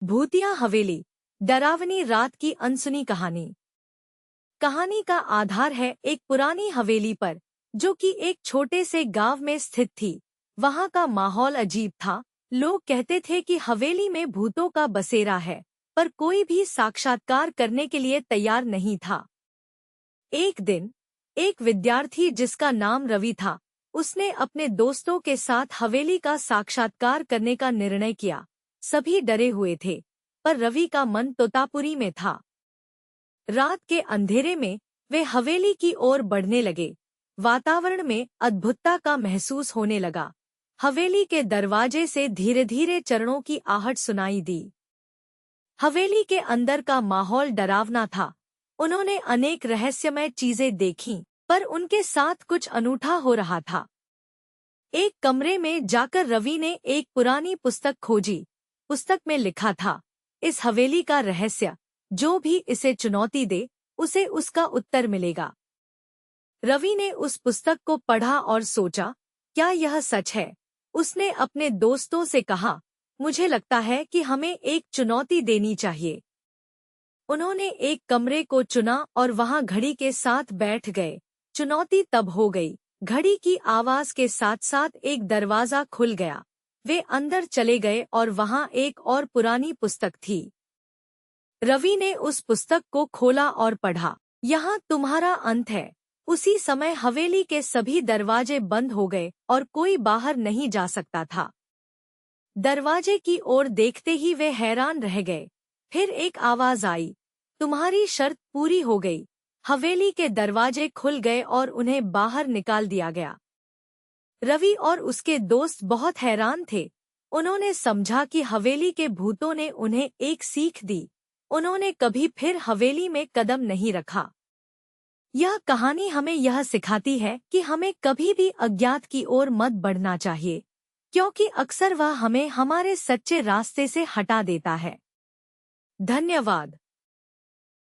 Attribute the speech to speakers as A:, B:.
A: भूतिया हवेली, डरावनी रात की अनसुनी कहानी। कहानी का आधार है एक पुरानी हवेली पर, जो कि एक छोटे से गांव में स्थित थी। वहां का माहौल अजीब था। लोग कहते थे कि हवेली में भूतों का बसेरा है, पर कोई भी साक्षात्कार करने के लिए तैयार नहीं था। एक दिन एक विद्यार्थी जिसका नाम रवि था, उसने अपने दोस्तों के साथ हवेली का साक्षात्कार करने का निर्णय किया। सभी डरे हुए थे, पर रवि का मन तोतापुरी में था। रात के अंधेरे में वे हवेली की ओर बढ़ने लगे। वातावरण में अद्भुतता का महसूस होने लगा। हवेली के दरवाजे से धीरे धीरे चरणों की आहट सुनाई दी। हवेली के अंदर का माहौल डरावना था। उन्होंने अनेक रहस्यमय चीजें देखीं, पर उनके साथ कुछ अनूठा हो रहा था। एक कमरे में जाकर रवि ने एक पुरानी पुस्तक खोजी। पुस्तक में लिखा था, इस हवेली का रहस्य, जो भी इसे चुनौती दे, उसे उसका उत्तर मिलेगा। रवि ने उस पुस्तक को पढ़ा और सोचा, क्या यह सच है? उसने अपने दोस्तों से कहा, मुझे लगता है कि हमें एक चुनौती देनी चाहिए। उन्होंने एक कमरे को चुना और वहां घड़ी के साथ बैठ गए। चुनौती तब हो गई। घड़ी की आवाज के साथ साथ एक दरवाजा खुल गया। वे अंदर चले गए और वहां एक और पुरानी पुस्तक थी। रवि ने उस पुस्तक को खोला और पढ़ा, यहाँ तुम्हारा अंत है। उसी समय हवेली के सभी दरवाजे बंद हो गए और कोई बाहर नहीं जा सकता था। दरवाजे की ओर देखते ही वे हैरान रह गए। फिर एक आवाज आई, तुम्हारी शर्त पूरी हो गई। हवेली के दरवाजे खुल गए और उन्हें बाहर निकाल दिया गया। रवि और उसके दोस्त बहुत हैरान थे। उन्होंने समझा कि हवेली के भूतों ने उन्हें एक सीख दी। उन्होंने कभी फिर हवेली में कदम नहीं रखा। यह कहानी हमें यह सिखाती है कि हमें कभी भी अज्ञात की ओर मत बढ़ना चाहिए, क्योंकि अक्सर वह हमें हमारे सच्चे रास्ते से हटा देता है। धन्यवाद।